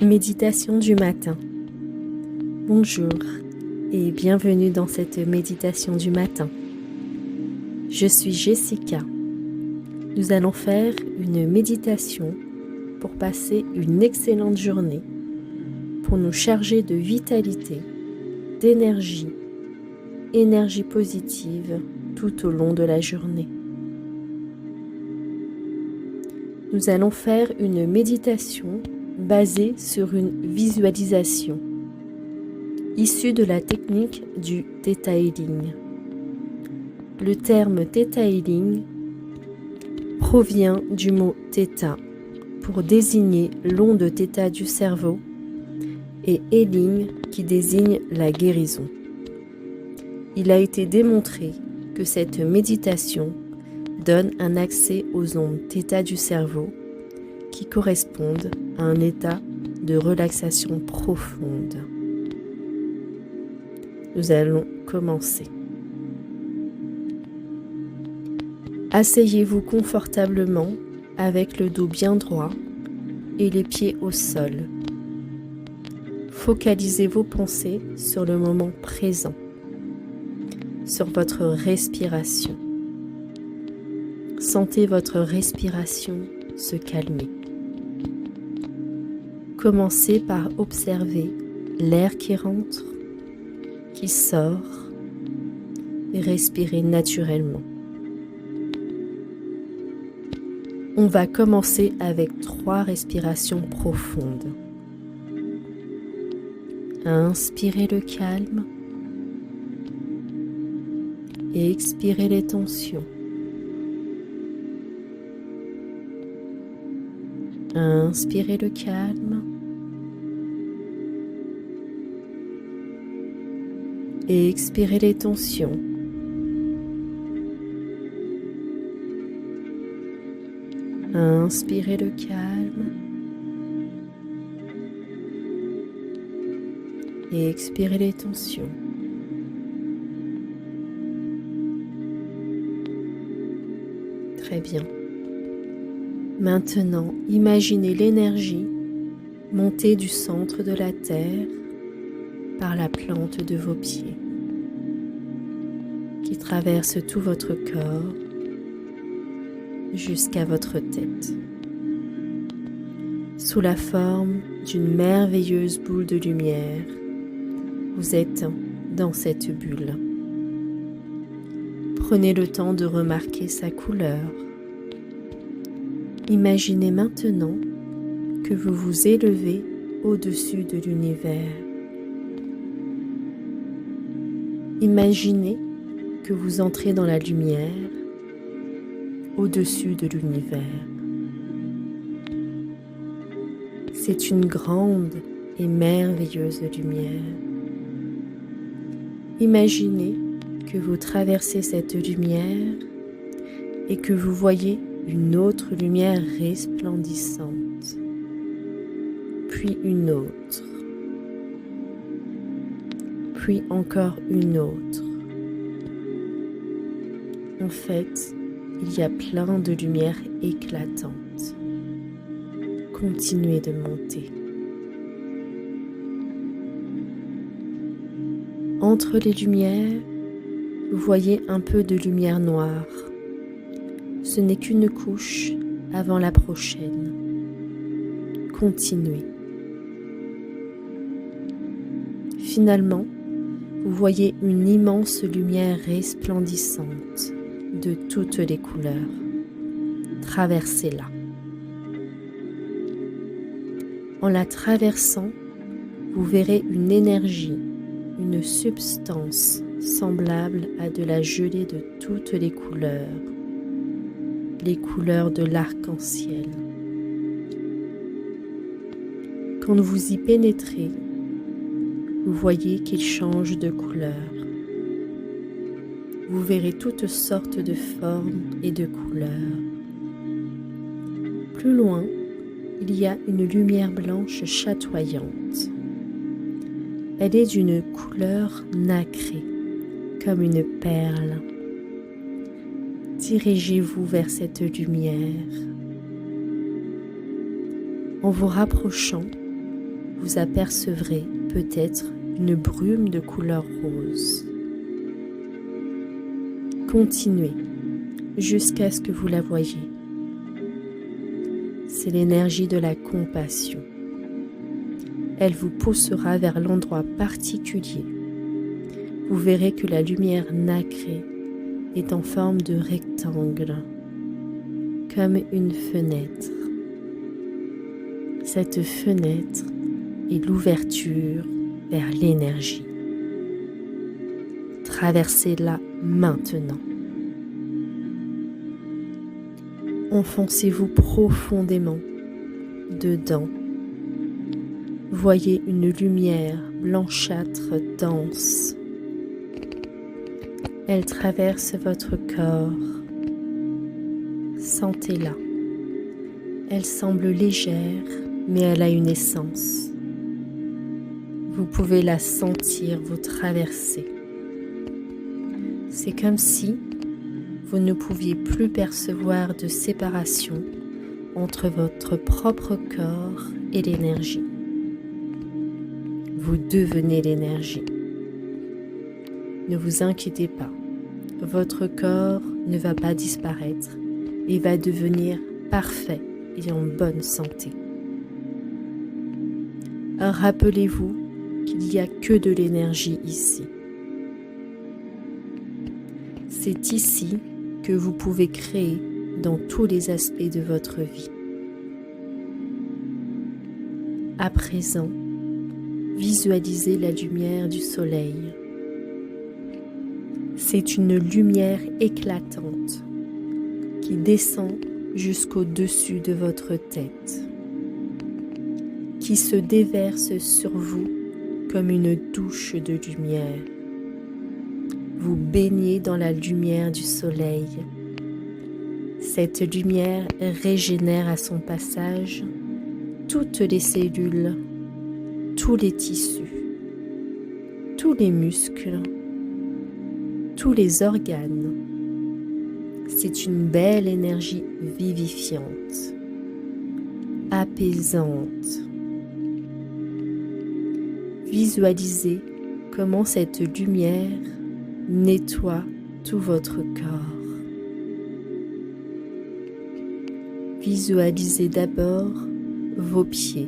Méditation du matin. Bonjour et bienvenue dans cette méditation du matin. Je suis Jessica. Nous allons faire une méditation pour passer une excellente journée, pour nous charger de vitalité, d'énergie, énergie positive tout au long de la journée. Nous allons faire une méditation basée sur une visualisation issue de la technique du Theta Healing. Le terme Theta Healing provient du mot Theta pour désigner l'onde Theta du cerveau et Healing qui désigne la guérison. Il a été démontré que cette méditation donne un accès aux ondes Theta du cerveau qui correspondent à un état de relaxation profonde. Nous allons commencer. Asseyez-vous confortablement avec le dos bien droit et les pieds au sol. Focalisez vos pensées sur le moment présent, sur votre respiration. Sentez votre respiration se calmer. Commencez par observer l'air qui rentre, qui sort et respirez naturellement. On va commencer avec 3 respirations profondes. Inspirez le calme et expirez les tensions. Inspirez le calme et expirez les tensions. Inspirez le calme et expirez les tensions. Très bien. Maintenant, imaginez l'énergie monter du centre de la terre par la plante de vos pieds, qui traverse tout votre corps jusqu'à votre tête, sous la forme d'une merveilleuse boule de lumière. Vous êtes dans cette bulle. Prenez le temps de remarquer sa couleur. Imaginez maintenant que vous vous élevez au-dessus de l'univers. Imaginez que vous entrez dans la lumière au-dessus de l'univers. C'est une grande et merveilleuse lumière. Imaginez que vous traversez cette lumière et que vous voyez une autre lumière resplendissante, puis une autre, puis encore une autre. En fait, il y a plein de lumières éclatantes. Continuez de monter. Entre les lumières, vous voyez un peu de lumière noire. Ce n'est qu'une couche avant la prochaine. Continuez. Finalement, vous voyez une immense lumière resplendissante de toutes les couleurs. Traversez-la. En la traversant, vous verrez une énergie, une substance semblable à de la gelée de toutes les couleurs de l'arc-en-ciel. Quand vous y pénétrez, vous voyez qu'il change de couleur. Vous verrez toutes sortes de formes et de couleurs. Plus loin, il y a une lumière blanche chatoyante. Elle est d'une couleur nacrée, comme une perle. Dirigez-vous vers cette lumière. En vous rapprochant, vous apercevrez peut-être une brume de couleur rose. Continuez jusqu'à ce que vous la voyiez. C'est l'énergie de la compassion. Elle vous poussera vers l'endroit particulier. Vous verrez que la lumière nacrée est en forme de rectangle, comme une fenêtre. Cette fenêtre est l'ouverture vers l'énergie. Traversez-la maintenant. Enfoncez-vous profondément dedans. Voyez une lumière blanchâtre dense. Elle traverse votre corps. Sentez-la. Elle semble légère, mais elle a une essence. Vous pouvez la sentir vous traverser. C'est comme si vous ne pouviez plus percevoir de séparation entre votre propre corps et l'énergie. Vous devenez l'énergie. Ne vous inquiétez pas, votre corps ne va pas disparaître et va devenir parfait et en bonne santé. Rappelez-vous qu'il n'y a que de l'énergie ici. C'est ici que vous pouvez créer dans tous les aspects de votre vie. À présent, visualisez la lumière du soleil. C'est une lumière éclatante qui descend jusqu'au-dessus de votre tête, qui se déverse sur vous comme une douche de lumière. Vous baignez dans la lumière du soleil. Cette lumière régénère à son passage toutes les cellules, tous les tissus, tous les muscles, tous les organes. C'est une belle énergie vivifiante, apaisante. Visualisez comment cette lumière nettoie tout votre corps. Visualisez d'abord vos pieds,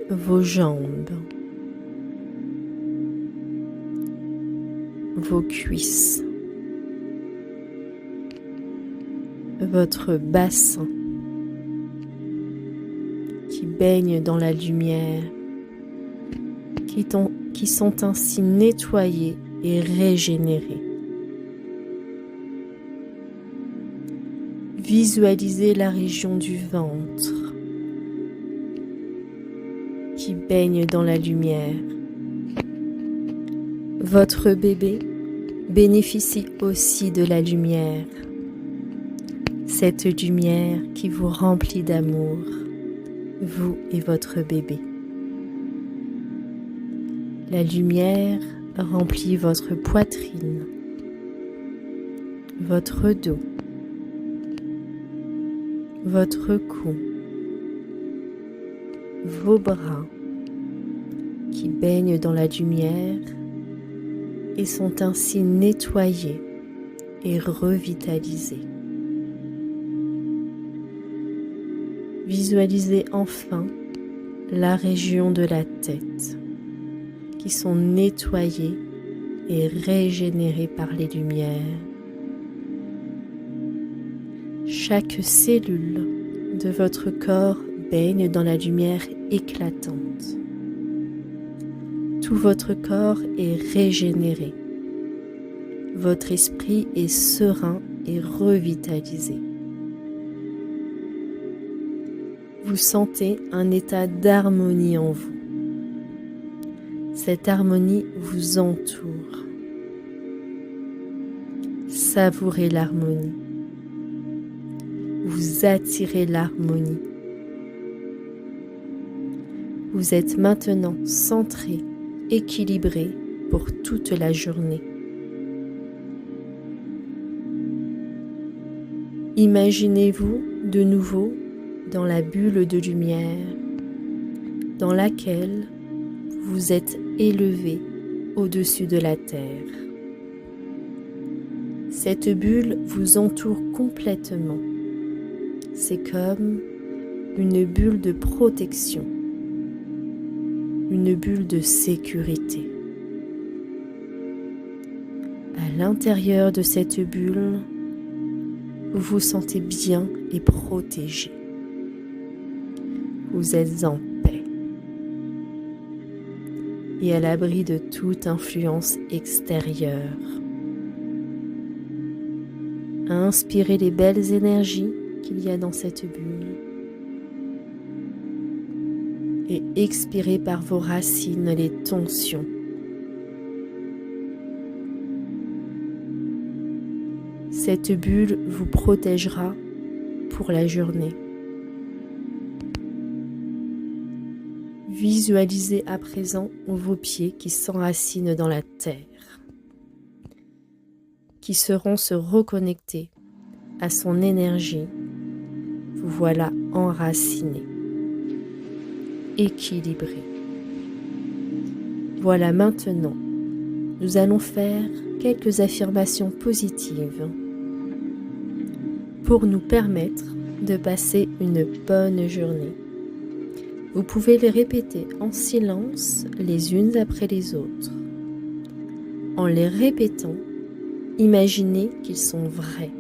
vos jambes, vos cuisses, votre bassin qui baigne dans la lumière, qui sont ainsi nettoyés et régénérés. Visualisez la région du ventre qui baigne dans la lumière. Votre bébé bénéficie aussi de la lumière. Cette lumière qui vous remplit d'amour, vous et votre bébé. La lumière remplit votre poitrine, votre dos, votre cou, vos bras qui baignent dans la lumière et sont ainsi nettoyés et revitalisés. Visualisez enfin la région de la tête qui sont nettoyés et régénérés par les lumières. Chaque cellule de votre corps baigne dans la lumière éclatante. Tout votre corps est régénéré. Votre esprit est serein et revitalisé. Vous sentez un état d'harmonie en vous. Cette harmonie vous entoure. Savourez l'harmonie. Vous attirez l'harmonie. Vous êtes maintenant centré, équilibré pour toute la journée. Imaginez-vous de nouveau dans la bulle de lumière dans laquelle vous êtes élevé au-dessus de la terre. Cette bulle vous entoure complètement. C'est comme une bulle de protection, une bulle de sécurité. À l'intérieur de cette bulle, vous vous sentez bien et protégé. Vous êtes en paix et à l'abri de toute influence extérieure. Inspirez les belles énergies qu'il y a dans cette bulle et expirez par vos racines les tensions. Cette bulle vous protégera pour la journée. Visualisez à présent vos pieds qui s'enracinent dans la terre, qui seront se reconnecter à son énergie. Vous voilà enraciné, équilibré. Voilà, maintenant, nous allons faire quelques affirmations positives pour nous permettre de passer une bonne journée. Vous pouvez les répéter en silence les unes après les autres. En les répétant, imaginez qu'ils sont vrais.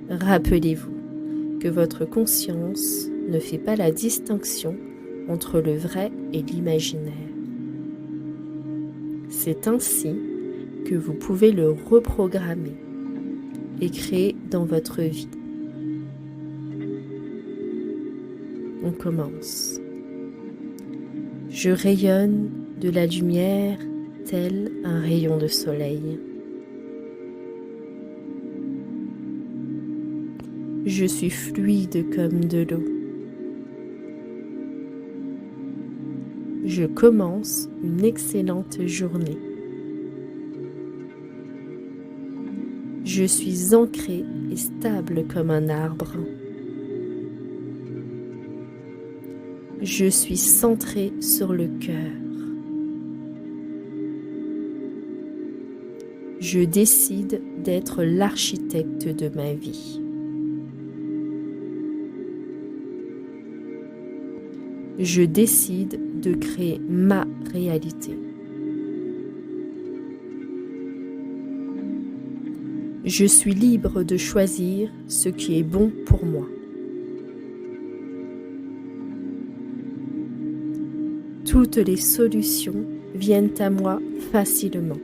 Rappelez-vous que votre conscience ne fait pas la distinction entre le vrai et l'imaginaire. C'est ainsi que vous pouvez le reprogrammer et créer dans votre vie. On commence. Je rayonne de la lumière tel un rayon de soleil. Je suis fluide comme de l'eau. Je commence une excellente journée. Je suis ancré et stable comme un arbre. Je suis centré sur le cœur. Je décide d'être l'architecte de ma vie. Je décide de créer ma réalité. Je suis libre de choisir ce qui est bon pour moi. Toutes les solutions viennent à moi facilement.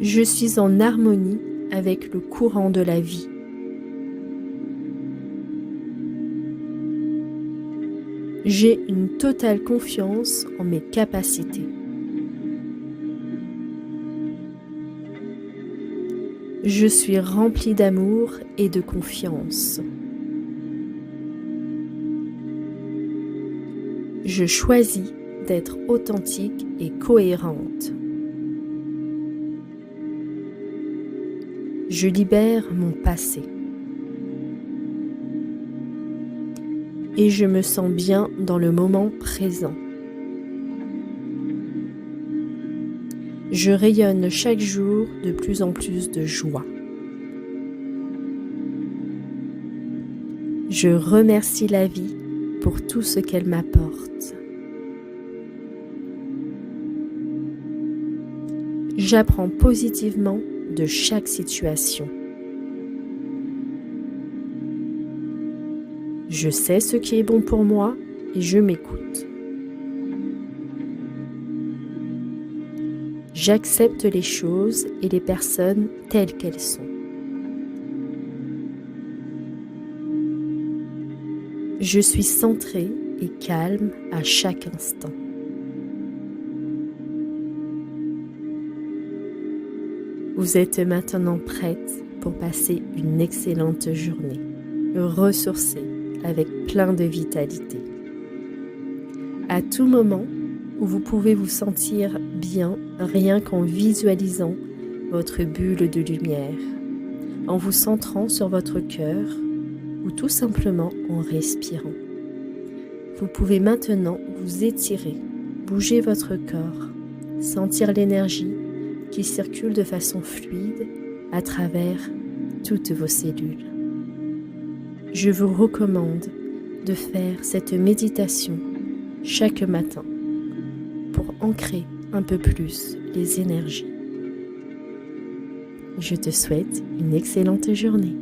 Je suis en harmonie avec le courant de la vie. J'ai une totale confiance en mes capacités. Je suis rempli d'amour et de confiance. Je choisis d'être authentique et cohérente. Je libère mon passé. Et je me sens bien dans le moment présent. Je rayonne chaque jour de plus en plus de joie. Je remercie la vie pour tout ce qu'elle m'apporte. J'apprends positivement de chaque situation. Je sais ce qui est bon pour moi et je m'écoute. J'accepte les choses et les personnes telles qu'elles sont. Je suis centré et calme à chaque instant. Vous êtes maintenant prête pour passer une excellente journée, ressourcée avec plein de vitalité. À tout moment où vous pouvez vous sentir bien rien qu'en visualisant votre bulle de lumière, en vous centrant sur votre cœur ou tout simplement en respirant. Vous pouvez maintenant vous étirer, bouger votre corps, sentir l'énergie qui circule de façon fluide à travers toutes vos cellules. Je vous recommande de faire cette méditation chaque matin pour ancrer un peu plus les énergies. Je te souhaite une excellente journée.